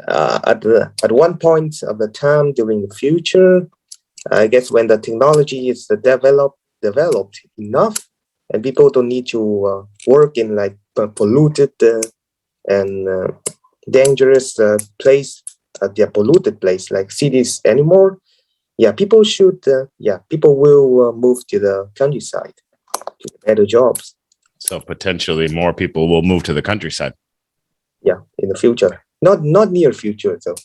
at one point of the time during the future, I guess when the technology is developed enough, and people don't need to work in like polluted and dangerous place, polluted place like cities anymore. People will move to the countryside to better jobs. So potentially more people will move to the countryside. Yeah, in the future. Not near future though.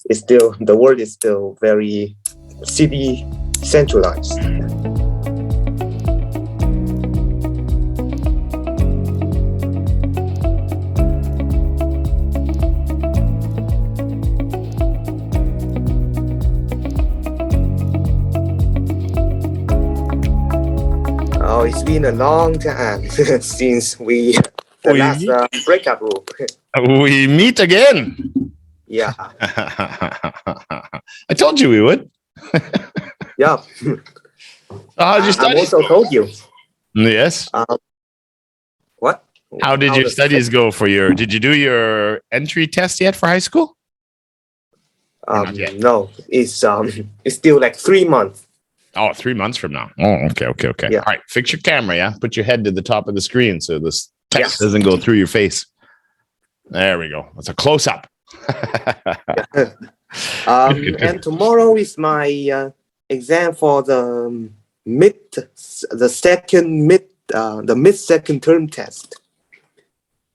It's still, the world is still very city centralized. Oh, it's been a long time since the last breakout room. We meet again. Yeah. I told you we would. Yeah. How'd you study? I also told you. Yes. What? How did your studies go for did you do your entry test yet for high school? No, it's still like 3 months. Oh, 3 months from now. Oh, okay. Yeah. All right, fix your camera, yeah? Put your head to the top of the screen so this text doesn't go through your face. There we go. That's a close-up. Good. And tomorrow is my exam for the mid-second term test.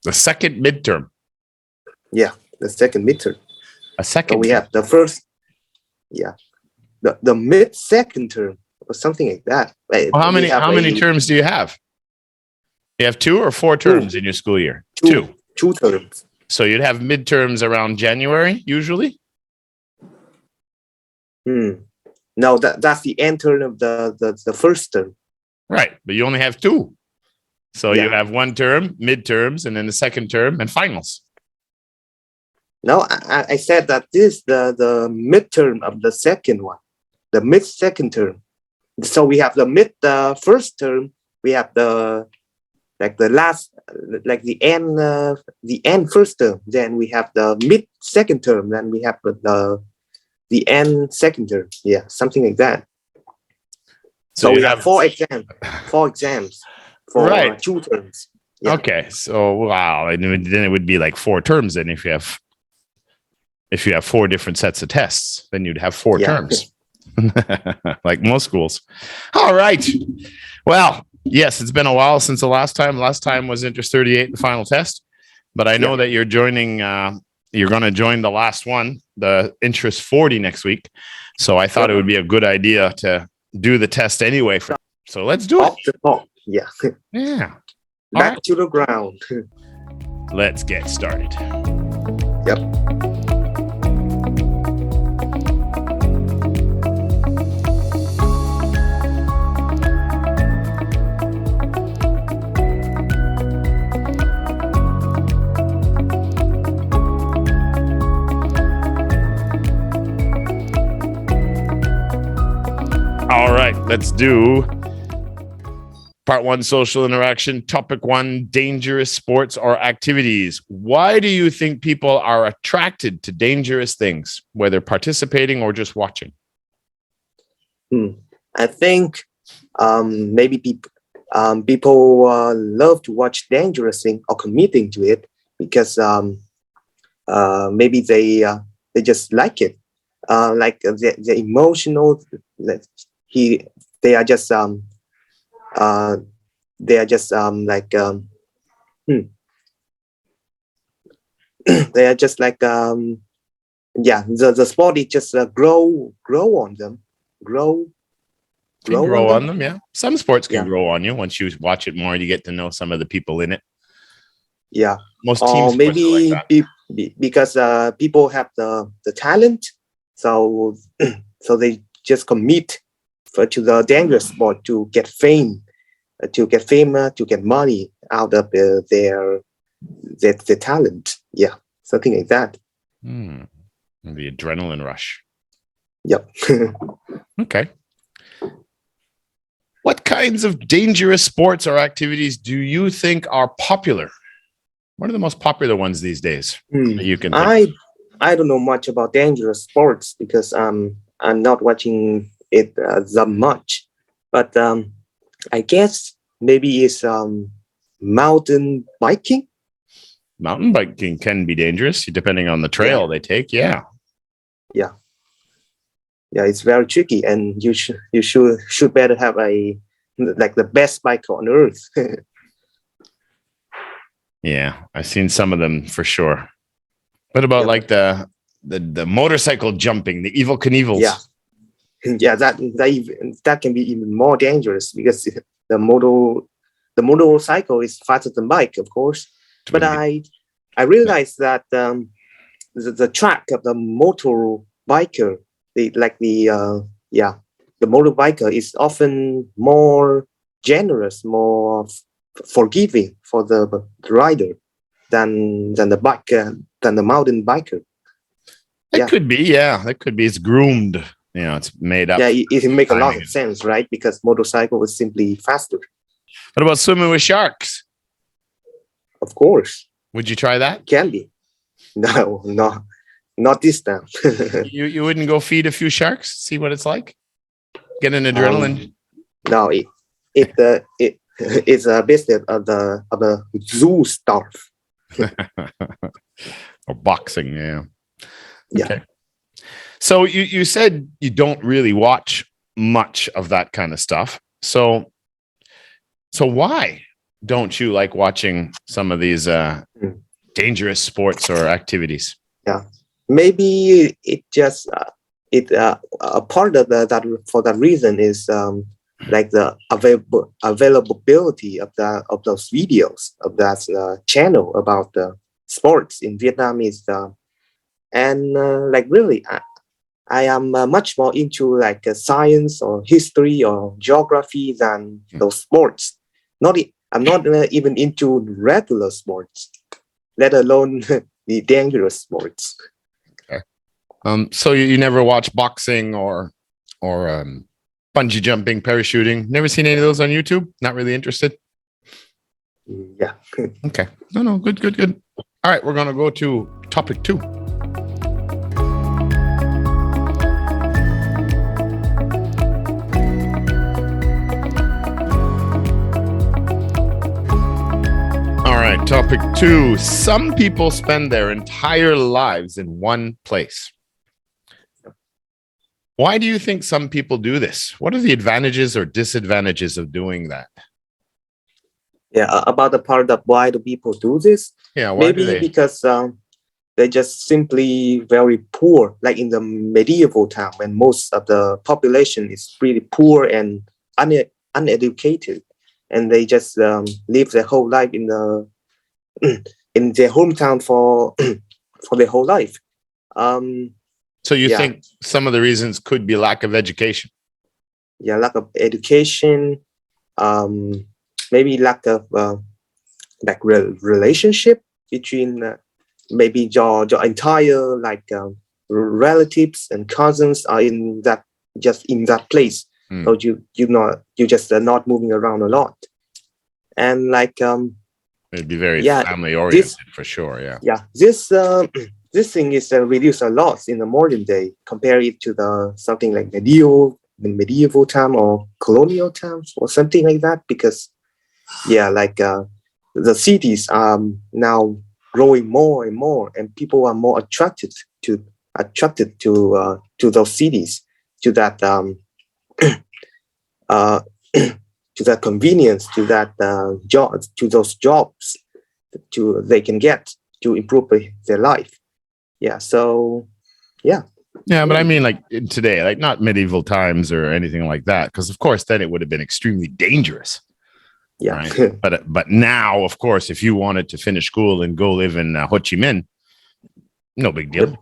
The second midterm? Yeah, the second midterm. A second? So we have the first, the mid-second term or something like that. Well, how many terms do you have? You have 2 or 4 terms in your school year? Two terms. So you'd have midterms around January, usually? No, that's the end term of the first term. Right, but you only have 2. So you have 1 term, midterms, and then the second term, and finals. No, I said that this is the midterm of the second one, the mid-second term. So we have the first term, we have the end first term. Then we have the mid-second term. Then we have the end second term. Yeah, something like that. So we have 4 exams for 2 terms. Yeah. Okay, so wow, and then it would be like 4 terms. Then if you have 4 different sets of tests, then you'd have 4 terms, like most schools. All right. Well, yes, it's been a while since the last time. Last time was Interest 38, the final test. But I know that you're joining. You're going to join the last one, the Interest 40 next week. So I thought it would be a good idea to do the test anyway. So let's do it. Yeah. Yeah. Back to the ground. Let's get started. Yep. All right, let's do part 1, social interaction. Topic 1, dangerous sports or activities. Why do you think people are attracted to dangerous things, whether participating or just watching? I think maybe people love to watch dangerous things or committing to it because maybe they just like it, like the emotional. They are just the sport is just grow on them. Grow on them. Yeah. Some sports can grow on you. Once you watch it more, you get to know some of the people in it. Yeah. Most teams maybe like that. because people have the talent, so they just commit to the dangerous sport to get fame, to get money out of their talent. Yeah, something like that. The adrenaline rush. Yep. Okay. What kinds of dangerous sports or activities do you think are popular? What are the most popular ones these days that you can think? I don't know much about dangerous sports because I'm not watching it that much. But I guess maybe it's mountain biking. Mountain biking can be dangerous depending on the trail they take. Yeah. It's very tricky, and you should better have the best bike on earth. Yeah, I've seen some of them for sure. What about like the motorcycle jumping, the Evel Knievels? Yeah, that can be even more dangerous because the motorcycle is faster than bike, of course. But I realized that the track of the motorbiker, the motorbiker is often more generous, more forgiving for the rider than the mountain biker. It could be, that could be. It's groomed. It's made up. Yeah, it makes a lot of sense, right? Because motorcycle is simply faster. What about swimming with sharks? Of course. Would you try that? Can be. No, not this time. You wouldn't go feed a few sharks, see what it's like? Get an adrenaline? No, it's a business of the zoo staff. Or boxing, yeah. Okay. So you said you don't really watch much of that kind of stuff. So why don't you like watching some of these dangerous sports or activities? Yeah, maybe it just a part of that for that reason is like the availability of those videos of that channel about the sports in Vietnam is really I am much more into like science or history or geography than those sports. I'm not even into regular sports, let alone the dangerous sports. Okay. So you never watch boxing or bungee jumping, parachuting? Never seen any of those on YouTube? Not really interested? Yeah. Okay. No. Good. All right. We're going to go to topic 2. Topic 2. Some people spend their entire lives in one place. Why do you think some people do this? What are the advantages or disadvantages of doing that? Yeah, about the part of why do people do this? Yeah, why maybe do they? Because they're just simply very poor, like in the medieval time when most of the population is pretty poor and uneducated, and they just live their whole life in their hometown for their whole life. So you think some of the reasons could be lack of education? Yeah, lack of education, maybe lack of relationship between maybe your entire relatives and cousins are in that place. So you just are not moving around a lot, and it'd be very family oriented for sure. Yeah. This thing is reduced a lot in the modern day compared it to the something like medieval time or colonial times or something like that, because the cities are now growing more and more, and people are more attracted to those cities, to that to that convenience, to that job, to those jobs they can get to improve their life. But I mean, like today, like not medieval times or anything like that, because of course then it would have been extremely dangerous. Right? but now, of course, if you wanted to finish school and go live in Ho Chi Minh, no big deal,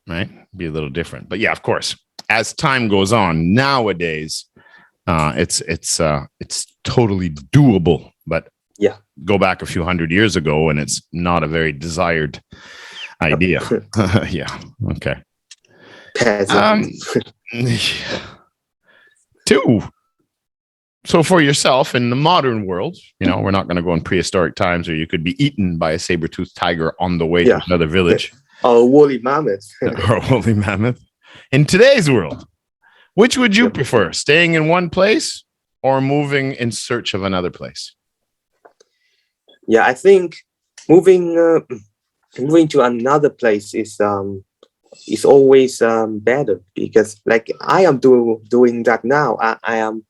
right? Be a little different. But yeah, of course, as time goes on, nowadays, it's totally doable. But go back a few hundred years ago, and it's not a very desired idea. Yeah. Okay. 2. So for yourself in the modern world, we're not going to go in prehistoric times where you could be eaten by a saber-toothed tiger on the way to another village. Or woolly mammoth. Or a woolly mammoth. In today's world, which would you prefer? Staying in one place or moving in search of another place? Yeah, I think moving to another place is always better, because like I am doing that now. I am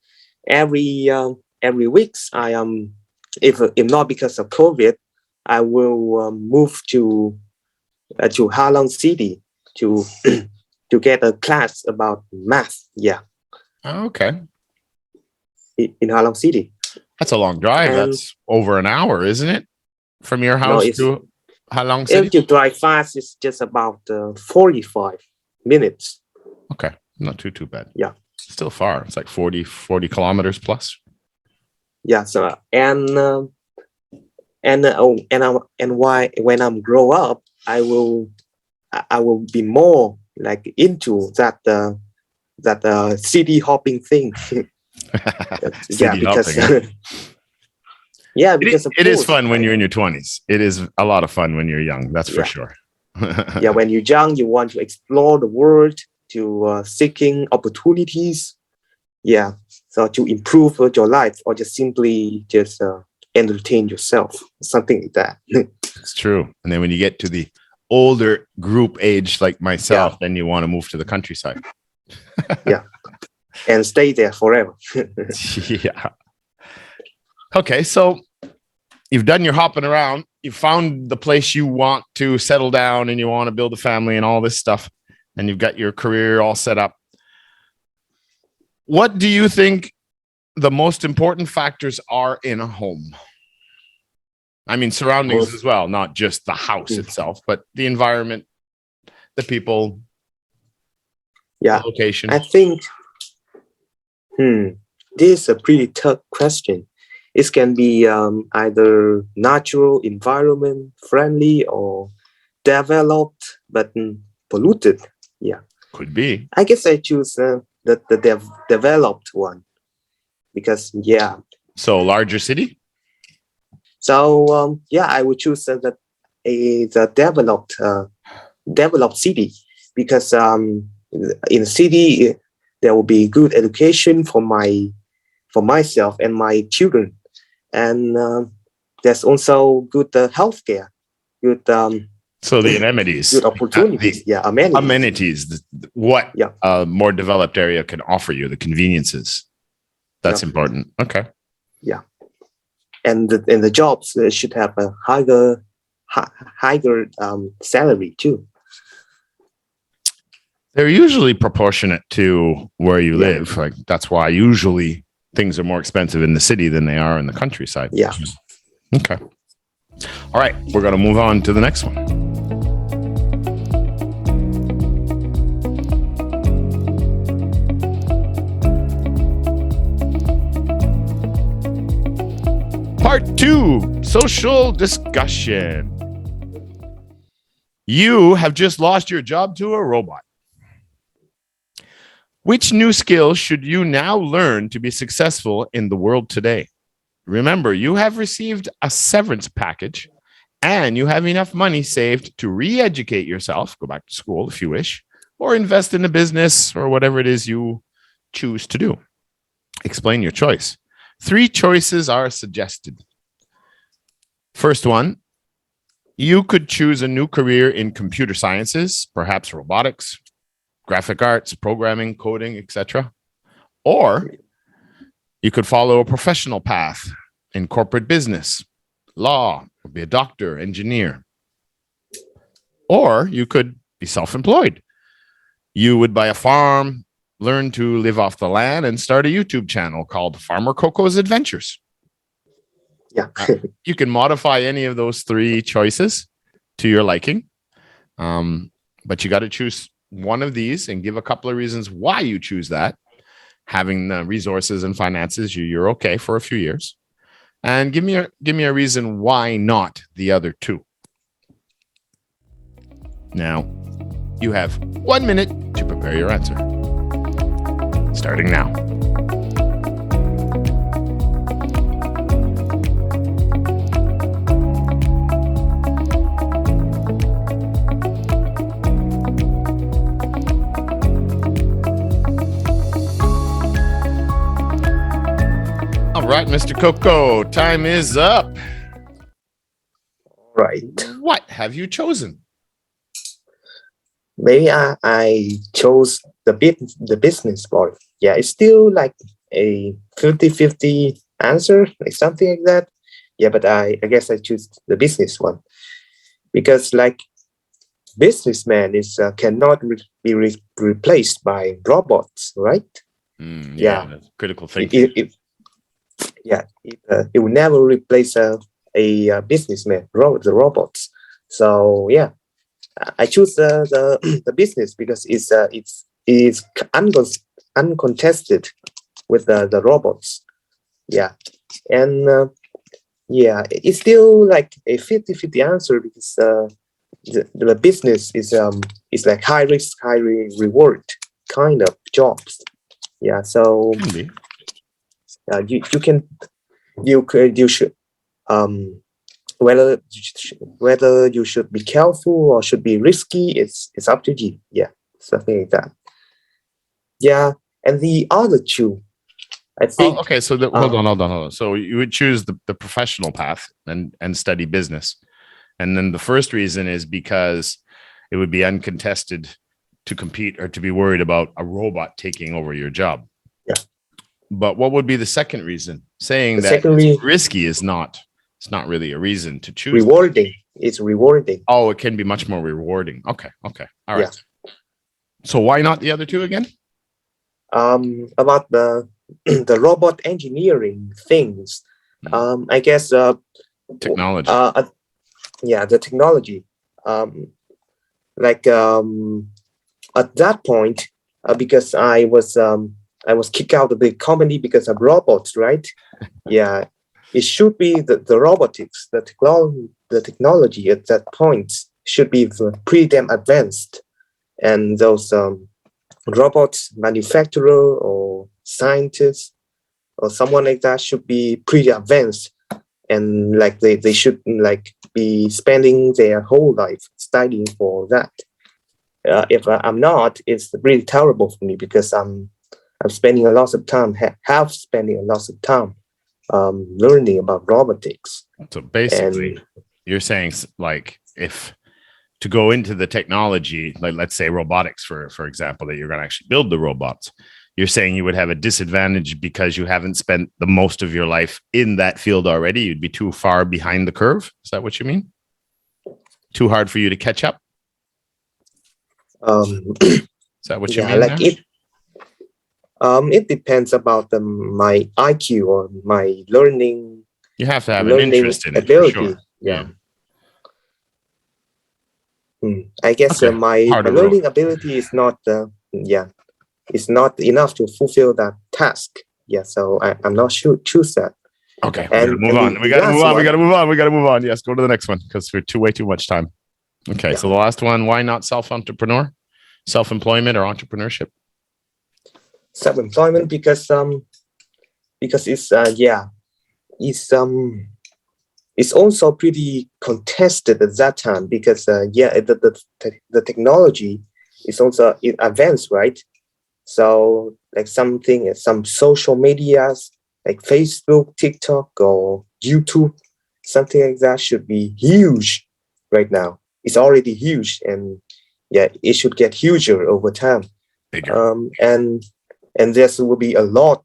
every weeks I am, if not because of COVID, I will move to Halong City to to get a class about math. Yeah. Okay. In Halong City. That's a long drive. That's over an hour, isn't it? From your house to Halong City? If you drive fast, it's just about 45 minutes. Okay. Not too bad. Yeah. Still far. It's like 40 kilometers plus. Yeah. So when I'm grow up, I will be more like into that city hopping thing. Because it is fun when you're in your 20s. It is a lot of fun when you're young. That's for sure. Yeah, when you're young, you want to explore the world, to seeking opportunities. Yeah, so to improve your life, or just simply entertain yourself, something like that. It's true. And then when you get to the older group age like myself, then you want to move to the countryside. Yeah, and stay there forever. Yeah. Okay, so you've done your hopping around. You found the place you want to settle down, and you want to build a family and all this stuff, and you've got your career all set up. What do you think the most important factors are in a home? I mean, surroundings as well, not just the house itself, but the environment, the people, the location. I think this is a pretty tough question. It can be either natural environment, friendly, or developed but polluted. Yeah, could be. I guess I choose the developed one, because So larger city. So I would choose the developed city, because in the city there will be good education for myself and my children, and there's also good healthcare, good so the amenities, good opportunities, amenities. What a more developed area can offer you, the conveniences. That's important. Okay. Yeah, and the jobs should have a higher salary too. They're usually proportionate to where you live. Like that's why usually things are more expensive in the city than they are in the countryside. Yeah. Okay. All right. We're going to move on to the next one. Part 2, social discussion. You have just lost your job to a robot. Which new skills should you now learn to be successful in the world today? Remember, you have received a severance package and you have enough money saved to re-educate yourself, go back to school if you wish, or invest in a business or whatever it is you choose to do. Explain your choice. 3 choices are suggested. First one, you could choose a new career in computer sciences, perhaps robotics, graphic arts, programming, coding, etc. Or you could follow a professional path in corporate business, law, or be a doctor, engineer. Or you could be self-employed. You would buy a farm, learn to live off the land, and start a YouTube channel called Farmer Coco's Adventures. Yeah. You can modify any of those 3 choices to your liking. But you got to choose one of these and give a couple of reasons why you choose that. Having the resources and finances, you're okay for a few years. And give me a reason why not the other 2. Now, you have 1 minute to prepare your answer. Starting now. right, Mr. Coco, time is up. Right. What have you chosen? Maybe I chose the business part. Yeah, it's still like a 50-50 answer, like something like that. Yeah, but I guess I choose the business one because like businessman is cannot be replaced by robots, right? Yeah, critical thinking. It will never replace a businessman, the robots. So yeah, I choose the business because it's uncontested with the robots. Yeah, and it's still like a 50-50 answer because the business is like high risk, high reward kind of jobs. Yeah, so you should whether you should be careful or should be risky, it's up to you. Yeah, something like that. Yeah, and the other two, I think. Okay, so hold on. So you would choose the professional path and study business, and then the first reason is because it would be uncontested to compete or to be worried about a robot taking over your job. Yeah. But what would be the second reason? Saying that risky is not. It's not really a reason to choose. Rewarding. It's rewarding. Oh, it can be much more rewarding. Okay. All right. Yeah. So why not the other two again? About the robot engineering things. I guess technology. The technology. At that point, because I was kicked out of the company because of robots, right? Yeah. It should be the robotics, the technology at that point should be pretty damn advanced. And those robots manufacturer or scientists or someone like that should be pretty advanced. And like they should like be spending their whole life studying for that. If I'm not, it's really terrible for me because I'm spending a lot of time, spending a lot of time learning about robotics. So basically, you're saying like if to go into the technology, like let's say robotics, for example, that you're going to actually build the robots, you're saying you would have a disadvantage because you haven't spent the most of your life in that field already. You'd be too far behind the curve. Is that what you mean? Too hard for you to catch up? Is that what you mean? Like it depends about my IQ or my learning. You have to have an interest in ability. It, for sure. Yeah. I guess my learning ability is not. It's not enough to fulfill that task. Yeah, so I'm not sure choose that. Okay, we gotta move on. Yes, go to the next one because we're way too much time. Okay, so the last one, why not self-employment or entrepreneurship? Self-employment because it's also pretty contested at that time because the technology is also advanced, right? So like some social medias like Facebook, TikTok, or YouTube, something like that should be huge right now. It's already huge, and it should get huger over time. Bigger. And there will be a lot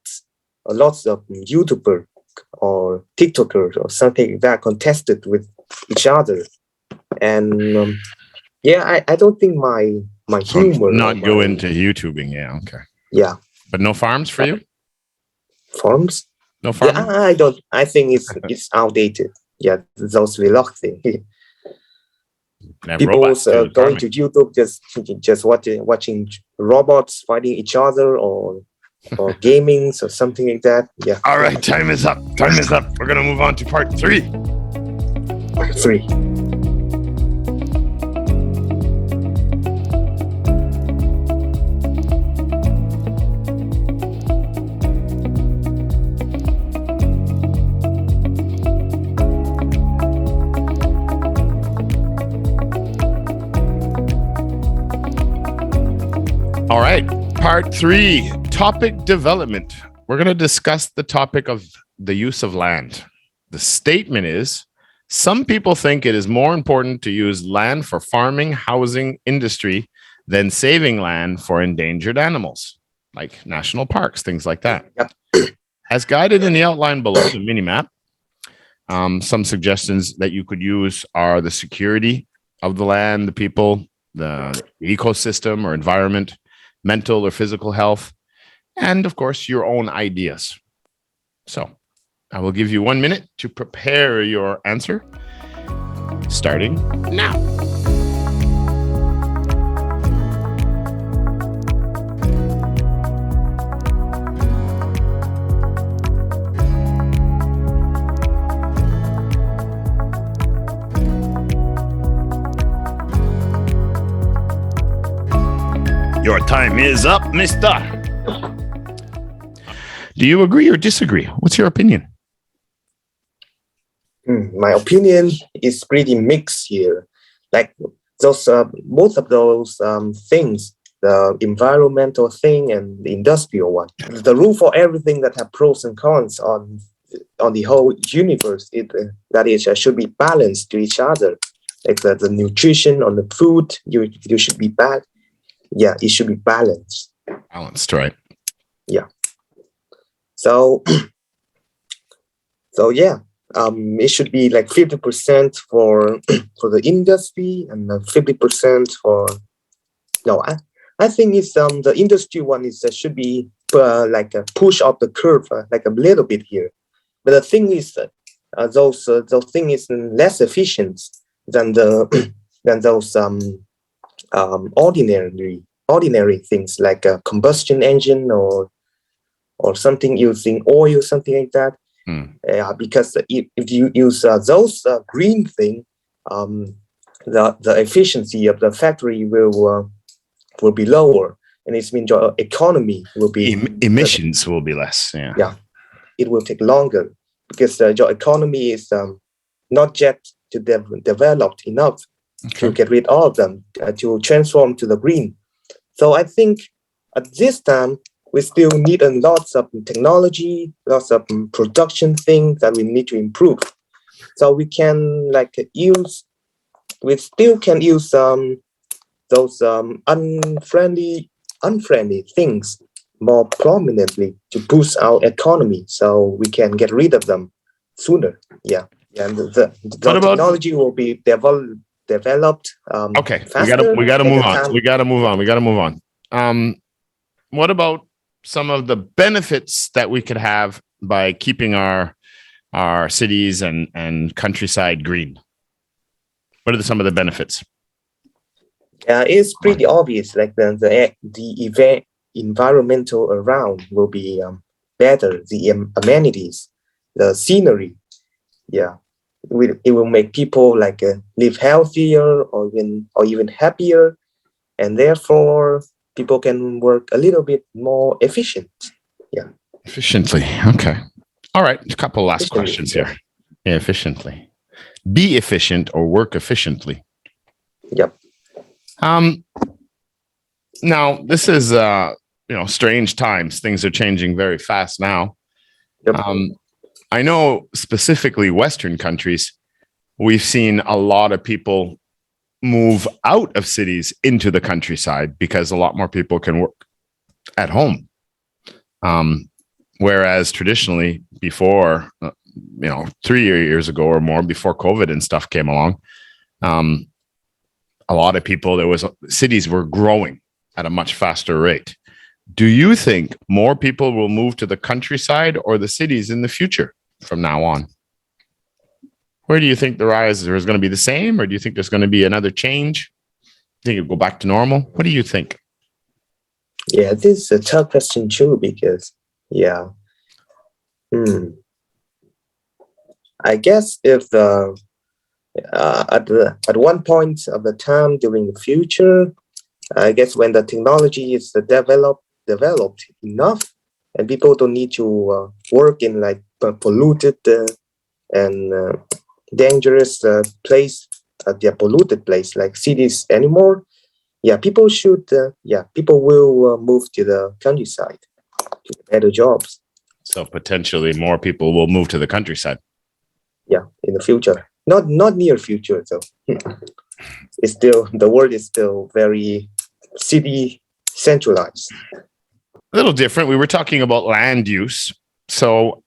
of YouTuber or TikTokers or something like that contested with each other. And I don't think my humor. Not go into YouTubing. Yeah. Okay. Yeah. But no farms for you? Farms? No farms? Yeah, I don't. I think it's outdated. Yeah, those vlog thing. People going to YouTube just watching robots fighting each other or gaming or something like that. Yeah. All right, time is up. We're gonna move on to part 3. Part 3. All right, part 3, topic development. We're going to discuss the topic of the use of land. The statement is, some people think it is more important to use land for farming, housing, industry than saving land for endangered animals, like national parks, things like that. Yep. As guided in the outline below, the mini-map, some suggestions that you could use are the security of the land, the people, the ecosystem or environment, mental or physical health, and of course, your own ideas. So I will give you 1 minute to prepare your answer, starting now. Your time is up, mister. Do you agree or disagree? What's your opinion? My opinion is pretty mixed here. Like those, both of those things, the environmental thing and the industrial one. The rule for everything that have pros and cons on the whole universe, that is should be balanced to each other. Like the nutrition on the food, you should be bad. Yeah, it should be balanced. Balanced, right? Yeah. So yeah, it should be like 50% for the industry and 50% for. No, I think it's the industry one is should be like a push up the curve like a little bit here. But the thing is those thing is less efficient than those ordinary things like a combustion engine or something using oil, something like that. Because if you use those green thing, the efficiency of the factory will be lower, and it means your economy will be emissions will be less. Yeah, it will take longer because your economy is not yet developed enough to get rid of them to transform to the green. So I think at this time we still need a lots of technology, lots of production things that we need to improve. So we can we still can use those unfriendly things more prominently to boost our economy, so we can get rid of them sooner. Yeah, and the technology will be developed. Okay, faster. We got to move on. What about some of the benefits that we could have by keeping our cities and countryside green? What are some of the benefits? It's pretty obvious. Like the environmental around will be better. The amenities, the scenery, yeah, it will make people live healthier or even happier, and therefore people can work a little bit more efficient. Yeah. Efficiently. Okay. All right. A couple last questions here. Yeah, efficiently. Be efficient or work efficiently. Yep. Now this is strange times. Things are changing very fast now. Yep. I know specifically Western countries, we've seen a lot of people move out of cities into the countryside because a lot more people can work at home. Whereas traditionally before, 3 years ago or more, before COVID and stuff came along, a lot of people, cities were growing at a much faster rate. Do you think more people will move to the countryside or the cities in the future from now on? Where do you think the rise is going to be the same, or do you think there's going to be another change? Do you think it'll go back to normal? What do you think? Yeah, this is a tough question too, because I guess if at one point of the time during the future, I guess when the technology is developed enough, and people don't need to work in polluted and dangerous place, their polluted place like cities anymore. Yeah, people will move to the countryside to better jobs. So potentially more people will move to the countryside. Yeah, in the future. Not near future, though. It's still, the world is still very city centralized. A little different. We were talking about land use. So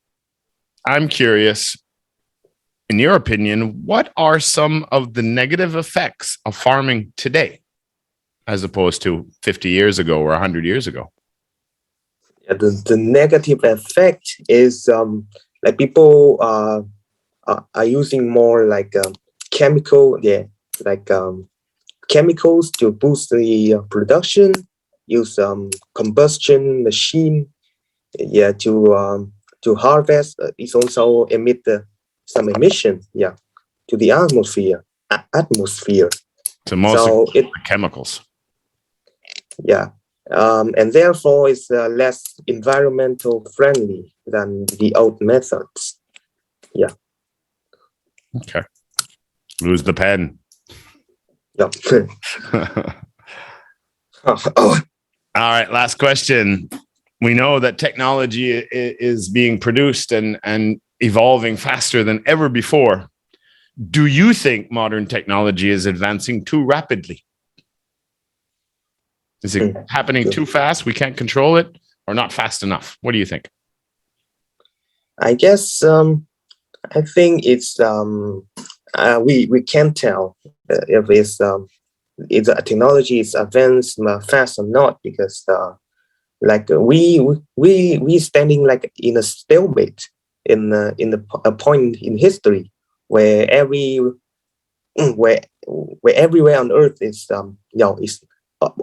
I'm curious, in your opinion, what are some of the negative effects of farming today as opposed to 50 years ago or 100 years ago? Yeah, the negative effect is like people are using more like chemical, chemicals to boost the production. Use combustion machine, to harvest. It also emit some emission, to the atmosphere. So mostly chemicals. Yeah. And therefore it's less environmental friendly than the old methods. Yeah. Okay. Lose the pen. Yeah. All right. Last question. We know that technology is being produced and evolving faster than ever before. Do you think modern technology is advancing too rapidly? Is it happening too fast? We can't control it, or not fast enough? What do you think? I guess I think it's we can't tell if the technology is advanced fast or not, because we standing like in a stalemate in a point in history where everywhere on earth is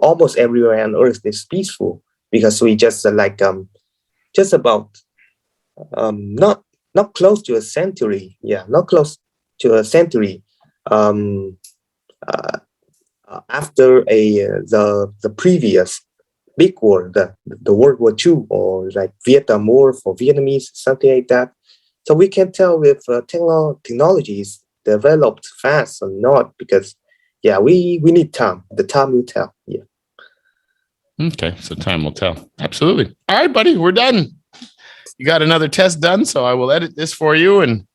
almost everywhere on earth is peaceful, because we just just about not close to a century, after the previous big war, the World War II, or like Vietnam War for Vietnamese, something like that. So we can tell if technologies developed fast or not, because we need time. The time will tell. Yeah. Okay, so time will tell. Absolutely. All right, buddy, we're done. You got another test done, so I will edit this for you, and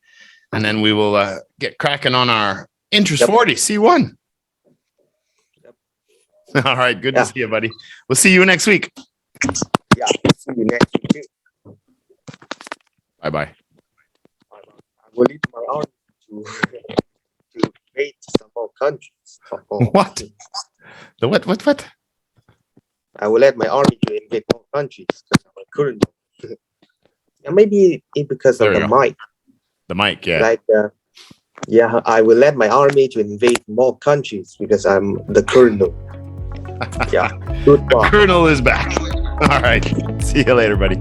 then we will get cracking on our Interest 40 C1. Yep. All right, good to see you, buddy. We'll see you next week. Yeah, see you next week. Bye-bye. I will lead my army to invade some more countries. What? The what? I will let my army to invade more countries because I'm a current. Maybe it's because of the mic. The mic, yeah. I will let my army to invade more countries because I'm the colonel. Yeah. Goodbye. The colonel is back. All right. See you later, buddy.